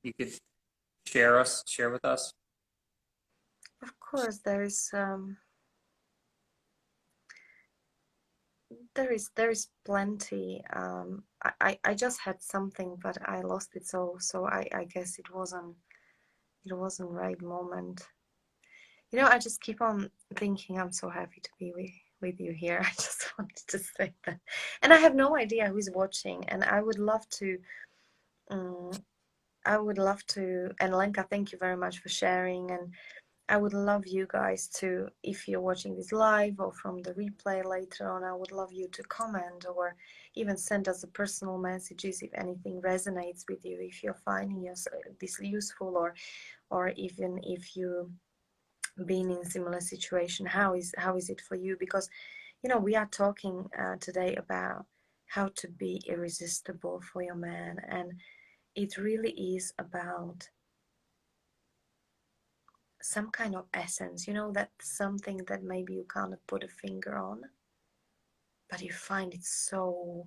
you could share with us? Of course, there is plenty. I just had something, but I lost it. So I guess it wasn't right moment. I just keep on thinking I'm so happy to be with you here. I just wanted to say that. And I have no idea who's watching, and I would love to and Lenka, thank you very much for sharing, and I would love you guys to, if you're watching this live or from the replay later on, I would love you to comment or even send us a personal messages if anything resonates with you, if you're finding this useful, or even if you been in similar situation, how is it for you? Because we are talking today about how to be irresistible for your man, and it really is about some kind of essence, that something that maybe you can't put a finger on, but you find it so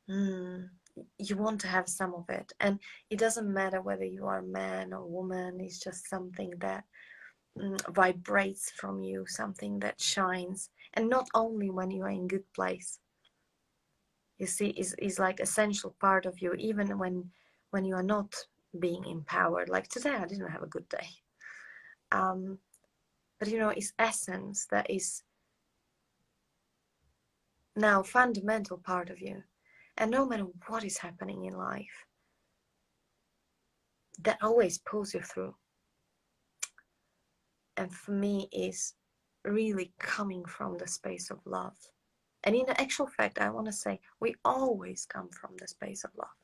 you want to have some of it. And it doesn't matter whether you are a man or woman, it's just something that vibrates from you, something that shines. And not only when you are in good place, you see, is like essential part of you, even when you are not being empowered. Like today I didn't have a good day, but it's essence that is now fundamental part of you. And no matter what is happening in life, that always pulls you through. And for me is really coming from the space of love. And in the actual fact, I want to say we always come from the space of love.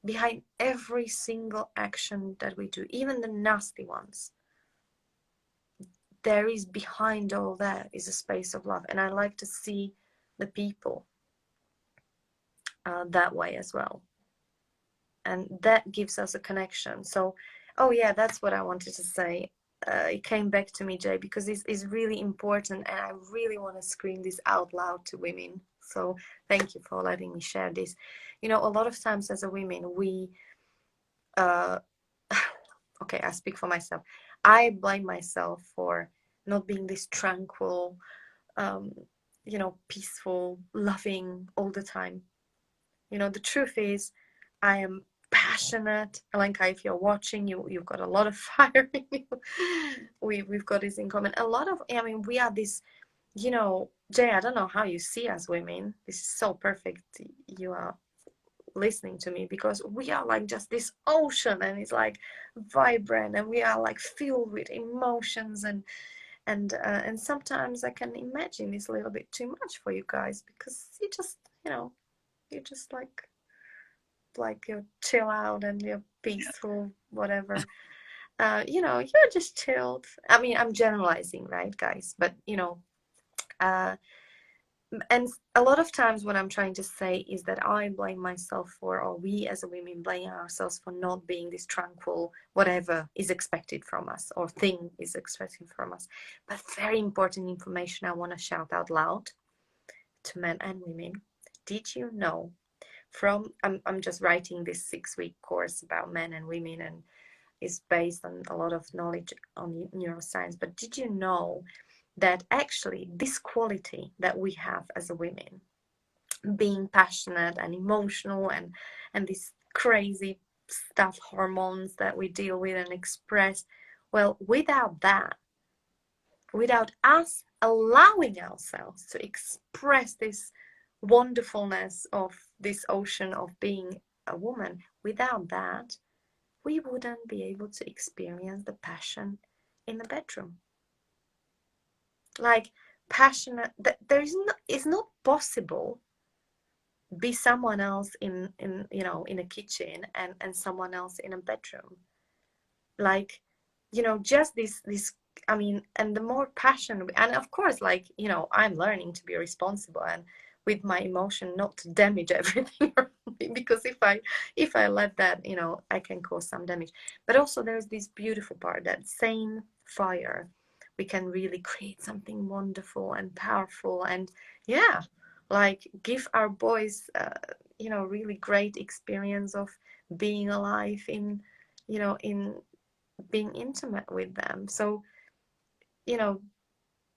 Behind every single action that we do, even the nasty ones, there is behind all that is a space of love. And I like to see the people that way as well. And that gives us a connection. So, oh yeah, that's what I wanted to say. It came back to me, Jay, because it's really important, and I really want to scream this out loud to women. So thank you for letting me share this. A lot of times as a women, we okay, I speak for myself. I blame myself for not being this tranquil, peaceful, loving all the time. The truth is, I am passionate. Alenka, if you're watching, you've got a lot of fire in you. We've got this in common. We are this, Jay, I don't know how you see us women. This is so perfect. You are listening to me, because we are like just this ocean, and it's like vibrant, and we are like filled with emotions, and sometimes I can imagine it's a little bit too much for you guys, because you just like you chill out and you're peaceful, whatever. You're just chilled. I mean, I'm generalizing, right, guys? But uh, and a lot of times what I'm trying to say is that I blame myself for, or we as a women blame ourselves for not being this tranquil, whatever is expected from us or thing is expected from us. But very important information I want to shout out loud to men and women. Did you know I'm just writing this 6-week course about men and women, and is based on a lot of knowledge on neuroscience. But did you know that actually this quality that we have as a women, being passionate and emotional and this crazy stuff, hormones that we deal with and express, well, without that, without us allowing ourselves to express this wonderfulness of this ocean of being a woman, without that, we wouldn't be able to experience the passion in the bedroom. Like passionate, that it's not possible be someone else in a kitchen and someone else in a bedroom. Like, just this, I mean, and the more passion, and of course, like, I'm learning to be responsible and with my emotion not to damage everything around me, because if I let that, I can cause some damage. But also there's this beautiful part, that same fire, we can really create something wonderful and powerful, and yeah, like give our boys really great experience of being alive in being intimate with them. So, you know,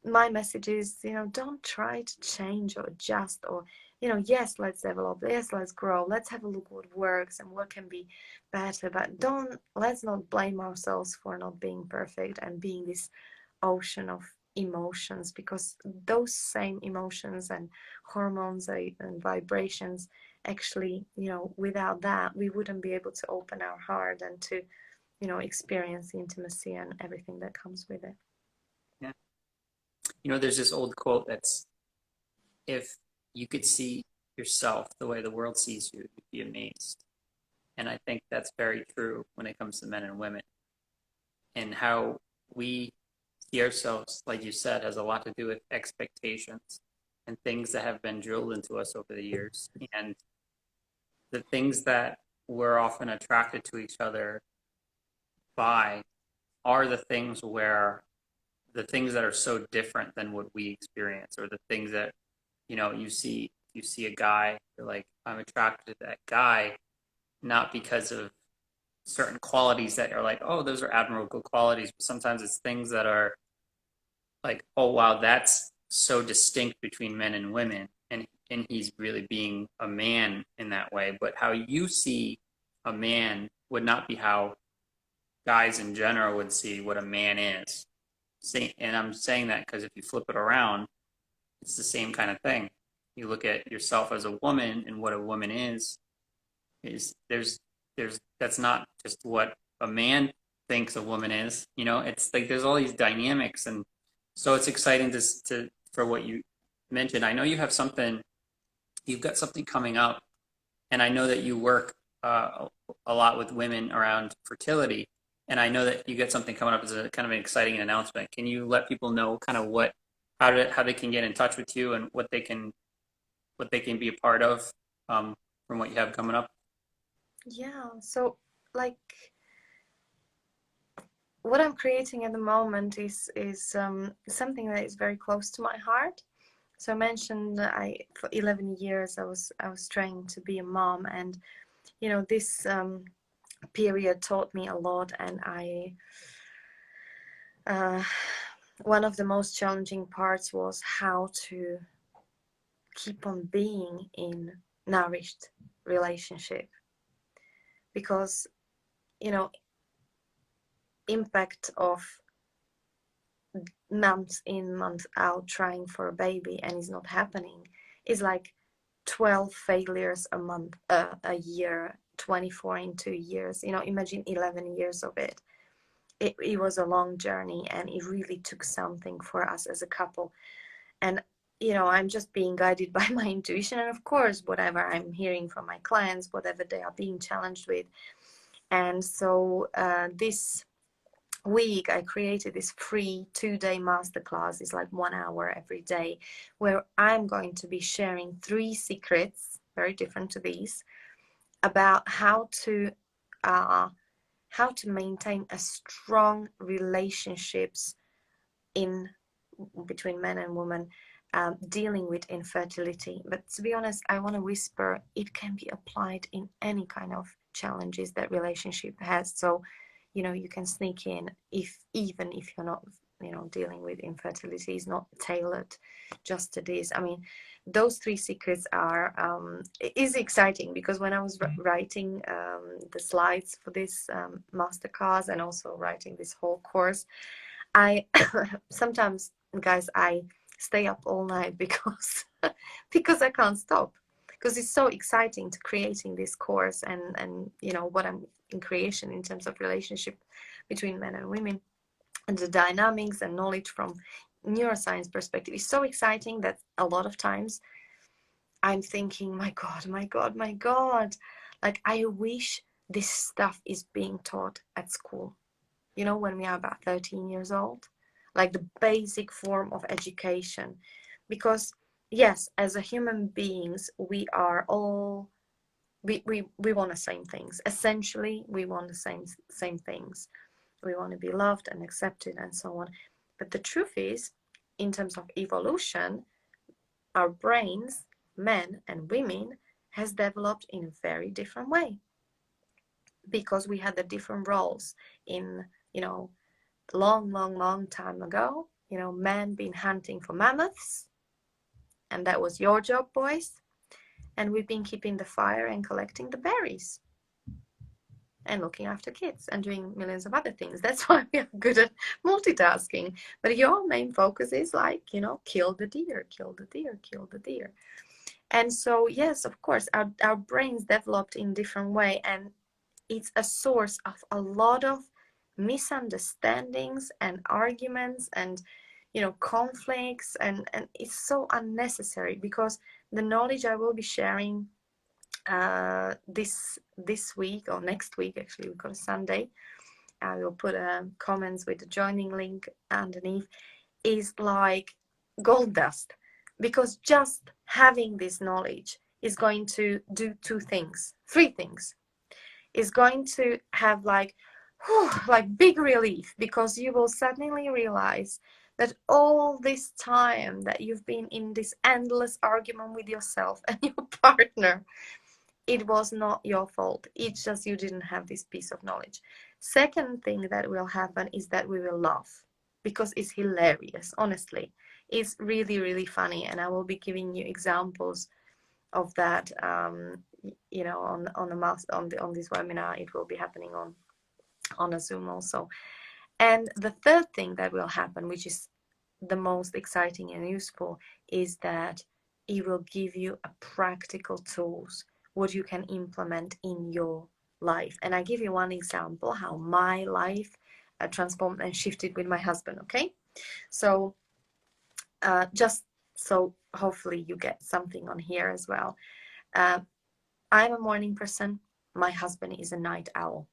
my message is, don't try to change or adjust or, yes, let's develop, yes, let's grow, let's have a look what works and what can be better, but let's not blame ourselves for not being perfect and being this ocean of emotions, because those same emotions and hormones and vibrations actually, without that, we wouldn't be able to open our heart and to experience the intimacy and everything that comes with it. Yeah. There's this old quote that's, if you could see yourself the way the world sees you, you'd be amazed. And I think that's very true when it comes to men and women. And how we see ourselves, like you said, has a lot to do with expectations and things that have been drilled into us over the years. And the things that we're often attracted to each other by are the things that are so different than what we experience, or the things that, you see a guy, you're like, I'm attracted to that guy, not because of certain qualities that are like, oh, those are admirable qualities, but sometimes it's things that are like, oh wow, that's so distinct between men and women, and he's really being a man in that way. But how you see a man would not be how guys in general would see what a man is. And I'm saying that because if you flip it around, it's the same kind of thing. You look at yourself as a woman, and what a woman is there's that's not just what a man thinks a woman is. It's like there's all these dynamics, and so it's exciting to for what you mentioned. I know you've got something coming up, and I know that you work a lot with women around fertility, and I know that you got something coming up as a kind of an exciting announcement. Can you let people know kind of how they can get in touch with you and what they can be a part of from what you have coming up? Yeah, so like what I'm creating at the moment is something that is very close to my heart. So I mentioned for 11 years I was trying to be a mom, and this period taught me a lot, and one of the most challenging parts was how to keep on being in nourished relationship, because impact of months in, months out trying for a baby and it's not happening is like 12 failures a month, a year, 24 in 2 years. Imagine 11 years of it. It was a long journey, and it really took something for us as a couple. And I'm just being guided by my intuition, and of course whatever I'm hearing from my clients, whatever they are being challenged with. And so this week I created this free 2-day masterclass. It's like 1 hour every day, where I'm going to be sharing 3 secrets, very different to these, about how to maintain a strong relationships in between men and women, dealing with infertility. But to be honest, I want to whisper, it can be applied in any kind of challenges that relationship has. So, you know, you can sneak in, even if you're not, you know, dealing with infertility, is not tailored just to this. I mean, those 3 secrets are is exciting, because when I was writing the slides for this masterclass, and also writing this whole course, I sometimes, guys, I stay up all night because because I can't stop, because it's so exciting to creating this course, and you know what I'm in creation in terms of relationship between men and women, and the dynamics and knowledge from neuroscience perspective is so exciting that a lot of times I'm thinking, my God, my God, my God, like I wish this stuff is being taught at school, you know, when we are about 13 years old, like the basic form of education. Because yes, as a human beings, we are all, we want the same things. Essentially, we want the same things. We want to be loved and accepted and so on. But the truth is, in terms of evolution, our brains, men and women, has developed in a very different way, because we had the different roles in, you know, long time ago. You know, men been hunting for mammoths, and that was your job, boys. And we've been keeping the fire and collecting the berries and looking after kids and doing millions of other things. That's why we are good at multitasking. But your main focus is like, you know, kill the deer, kill the deer, kill the deer. And so, yes, of course, our brains developed in different way, and it's a source of a lot of misunderstandings and arguments and, you know, conflicts, and it's so unnecessary, because the knowledge I will be sharing this week, or next week, actually, we've got a Sunday, I will put comments with the joining link underneath, is like gold dust, because just having this knowledge is going to do 3 things. Is going to have like, whew, like big relief, because you will suddenly realize that all this time that you've been in this endless argument with yourself and your partner, it was not your fault. It's just you didn't have this piece of knowledge. Second thing that will happen is that we will laugh, because it's hilarious. Honestly, it's really, really funny, and I will be giving you examples of that, you know, on this webinar. It will be happening on a Zoom also. And the third thing that will happen, which is the most exciting and useful, is that it will give you a practical tools what you can implement in your life. And I give you one example how my life transformed and shifted with my husband. Okay, so just so hopefully you get something on here as well. I'm a morning person. My husband is a night owl.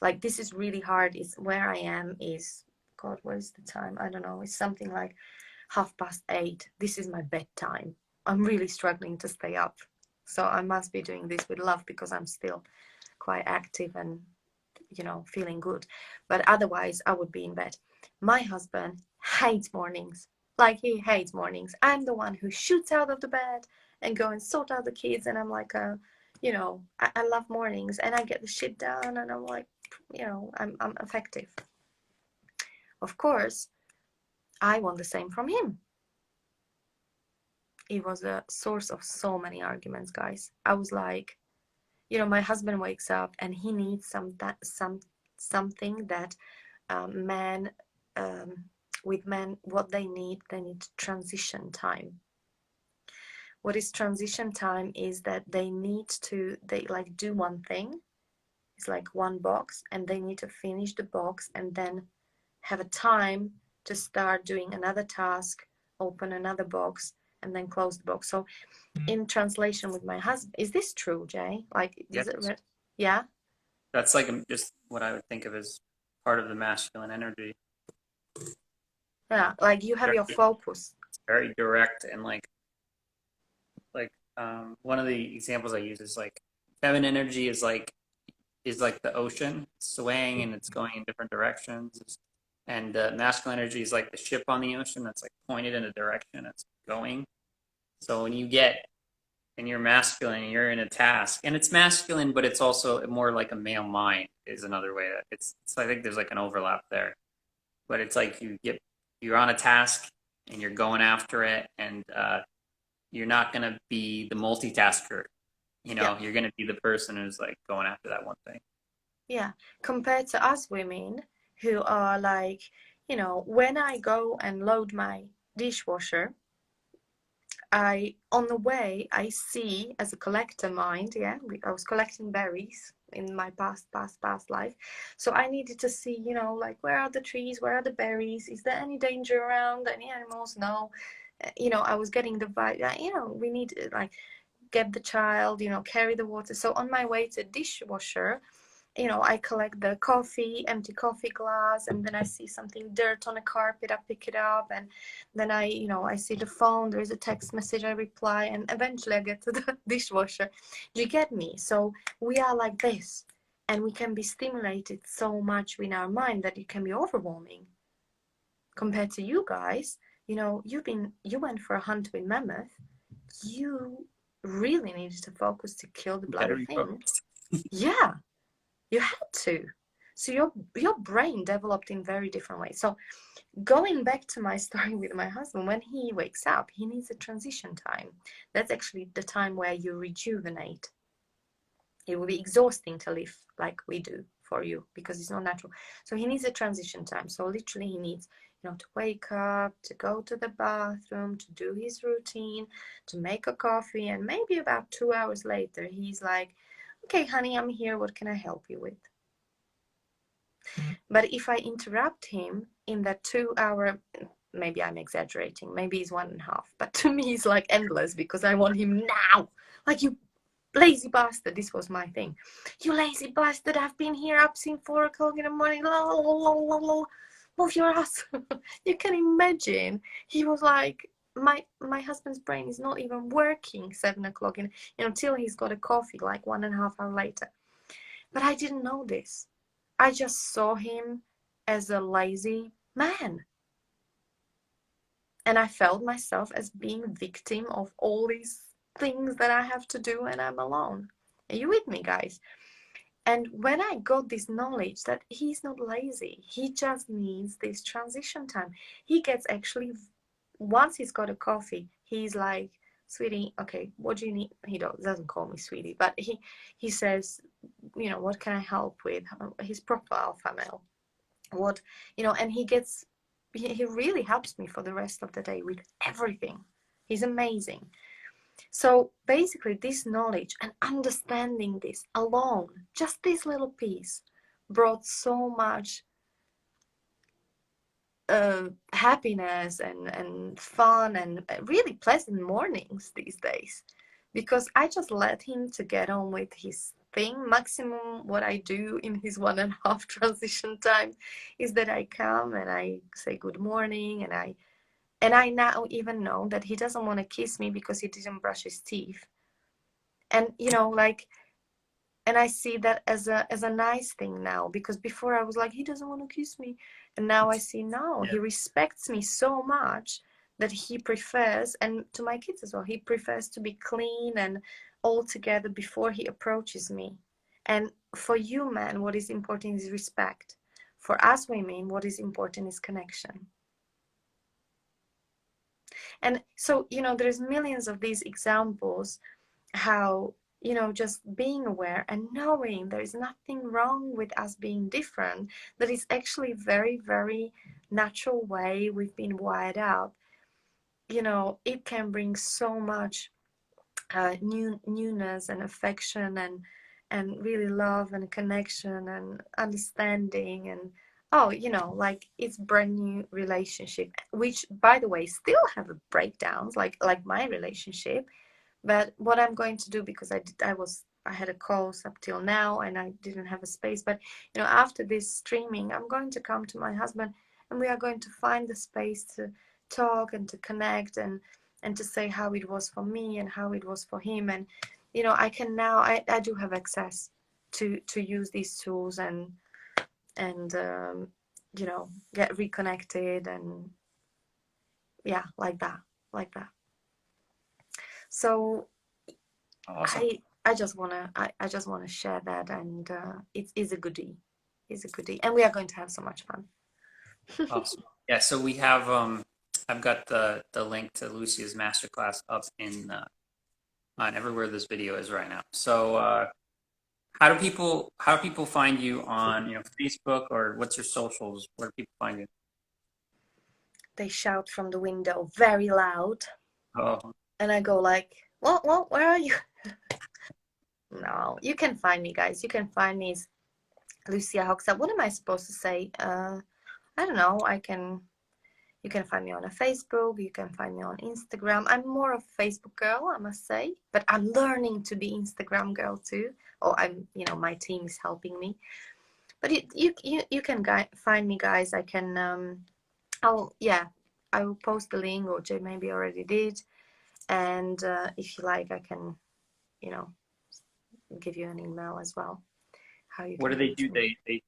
Like, this is really hard. Is where I am is, God, what is the time? I don't know. It's something like 8:30. This is my bedtime. I'm really struggling to stay up. So I must be doing this with love, because I'm still quite active and, you know, feeling good. But otherwise, I would be in bed. My husband hates mornings. Like, he hates mornings. I'm the one who shoots out of the bed and go and sort out the kids. And I'm like, you know, I love mornings, and I get the shit done, and I'm like, you know, I'm effective. Of course, I want the same from him. It was a source of so many arguments, guys. I was like, you know, my husband wakes up and he needs something that men, with men, what they need transition time. What is transition time is that they like do one thing. It's like one box, and they need to finish the box and then have a time to start doing another task, open another box, and then close the box. So in translation with my husband, is this true, Jay? Like, Yep. is it yeah? That's like just what I would think of as part of the masculine energy. Yeah, like you have your Very, focus. it's very direct and like one of the examples I use is like feminine energy is like the ocean swaying and it's going in different directions. And masculine energy is like the ship on the ocean that's like pointed in a direction it's going. So when you get and you're masculine and you're in a task, and it's masculine, but it's also more like a male mind is another way that it's I think there's like an overlap there. But it's like you're on a task and you're going after it, and you're not gonna be the multitasker. You Yeah, know, you're gonna be the person who's like going after that one thing. yeah. Compared to us women who are like, when I go and load my dishwasher, on the way, I see as a collector mind, yeah, I was collecting berries in my past life. So I needed to see, like, where are the trees? Where are the berries? Is there any danger around? Any animals? No. I was getting the vibe that, we need to, like, get the child, carry the water. So on my way to dishwasher, I collect the coffee, empty coffee glass, and then I see something dirt on a carpet, I pick it up, and then I see the phone, there is a text message, I reply, and eventually I get to the dishwasher. Do you get me? So we are like this, and we can be stimulated so much in our mind that it can be overwhelming. Compared to you guys, you went for a hunt with mammoth. You really needed to focus to kill the You gotta bloody thing. refocus. Yeah, you had to. So your brain developed in very different ways. So going back to my story with my husband, when he wakes up, he needs a transition time. That's actually the time where you rejuvenate. It will be exhausting to live like we do for you because it's not natural. So he needs a transition time. So literally he needs, to wake up, to go to the bathroom, to do his routine, to make a coffee, and maybe about 2 hours later, he's like, okay, honey, I'm here. What can I help you with? But if I interrupt him in that 2 hour, maybe I'm exaggerating, maybe it's 1.5, but to me it's like endless because I want him now. Like, you lazy bastard, this was my thing. You lazy bastard, I've been here up since 4 o'clock in the morning. Move your ass. You can imagine. He was like, my husband's brain is not even working 7 o'clock until he's got a coffee like 1.5 hours later. But I didn't know this. I just saw him as a lazy man. And I felt myself as being a victim of all these things that I have to do and I'm alone. Are you with me, guys? And when I got this knowledge that he's not lazy, he just needs this transition time. He gets actually, once he's got a coffee, he's like, sweetie, okay, what do you need? He doesn't call me sweetie, but he says, what can I help with? His proper alpha male. What, and he really helps me for the rest of the day with everything. He's amazing. So basically, this knowledge and understanding this alone, just this little piece, brought so much happiness and fun and really pleasant mornings these days, because I just let him to get on with his thing. Maximum what I do in his 1.5 transition time is that I come and I say good morning, and I now even know that he doesn't want to kiss me because he didn't brush his teeth. And like, and I see that as a nice thing now, because before I was like, he doesn't want to kiss me, and now I see, no, Yeah. he respects me so much that he prefers, and to my kids as well, he prefers to be clean and all together before he approaches me. And for you men, what is important is respect. For us women, what is important is connection. And so there's millions of these examples how just being aware and knowing there is nothing wrong with us being different, that is actually very, very natural way we've been wired up. It can bring so much newness and affection and really love and connection and understanding, and like, it's brand new relationship, which by the way still have breakdowns like my relationship. But what I'm going to do, because I was I had a calls up till now and I didn't have a space. But after this streaming, I'm going to come to my husband and we are going to find the space to talk and to connect and to say how it was for me and how it was for him. And I can now, I do have access to use these tools and get reconnected and like that. So Awesome. I just wanna share that, and it is a goodie. And we are going to have so much fun. Awesome. Yeah, so we have I've got the link to Lucia's masterclass up in on everywhere this video is right now. So how do people find you on Facebook, or what's your socials? Where do people find you? They shout from the window very loud, Oh, and I go like, "What? Where are you?" No, you can find me, guys. You can find me as Lucia Hoxha. What am I supposed to say? I don't know. You can find me on a Facebook. You can find me on Instagram. I'm more of a Facebook girl, I must say, but I'm learning to be Instagram girl too. Or my team is helping me. But you can find me, guys. I can I will post the link, or Jay maybe already did. And if you like, I can give you an email as well. How you what do can they do? reach me.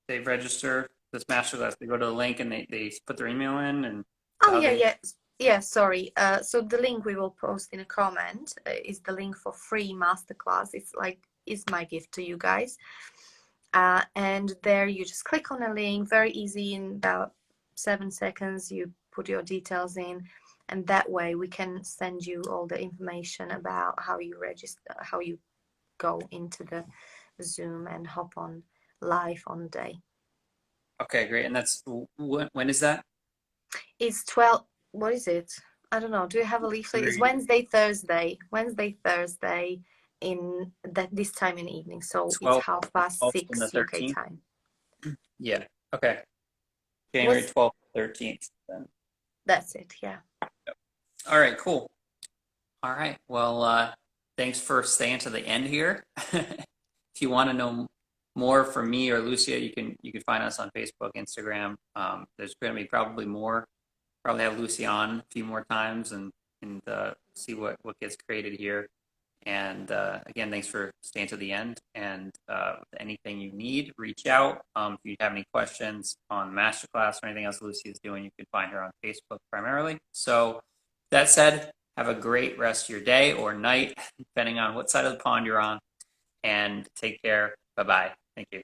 They register this masterclass. They go to the link and they put their email in, and Oh, how they. yeah, sorry. So the link we will post in a comment is the link for free masterclass. It's my gift to you guys. And there you just click on a link, very easy, in about 7 seconds. You put your details in, and that way we can send you all the information about how you register, how you go into the Zoom and hop on live on the day. Okay, great. And that's when is that? It's 12. What is it? I don't know. Do you have a leaflet? It's Wednesday, Thursday. In this time in the evening. So it's 6:30 and the UK 13th. time. Yeah. Okay. January 12th, 13th. Then. That's it. Yeah. All right. Cool. All right. Well, thanks for staying to the end here. If you want to know more from me or Lucia, you can find us on Facebook, Instagram. There's going to be probably more. Probably have Lucia on a few more times and see what gets created here. And again, thanks for staying to the end. And anything you need, reach out. If you have any questions on the masterclass or anything else Lucia is doing, you can find her on Facebook primarily. So that said, have a great rest of your day or night, depending on what side of the pond you're on. And take care. Bye-bye. Thank you.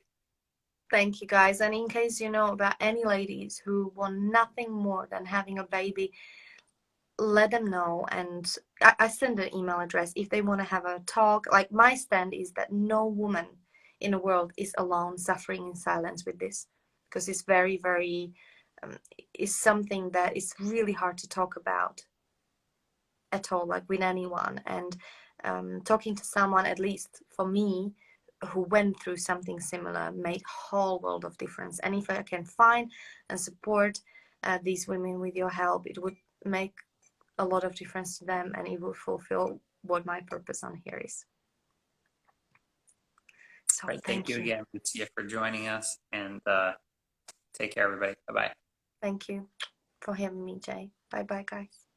Thank you, guys. And in case you know about any ladies who want nothing more than having a baby, let them know, and I send an email address if they want to have a talk. Like, my stand is that no woman in the world is alone suffering in silence with this, because it's very, very is something that is really hard to talk about at all, like with anyone. And talking to someone, at least for me, who went through something similar, made a whole world of difference. And if I can find and support these women with your help, it would make a lot of difference to them, and it will fulfill what my purpose on here is. So Right, thank you again, Lucia, for joining us, and take care, everybody. Bye-bye. Thank you for having me, Jay. Bye-bye, guys.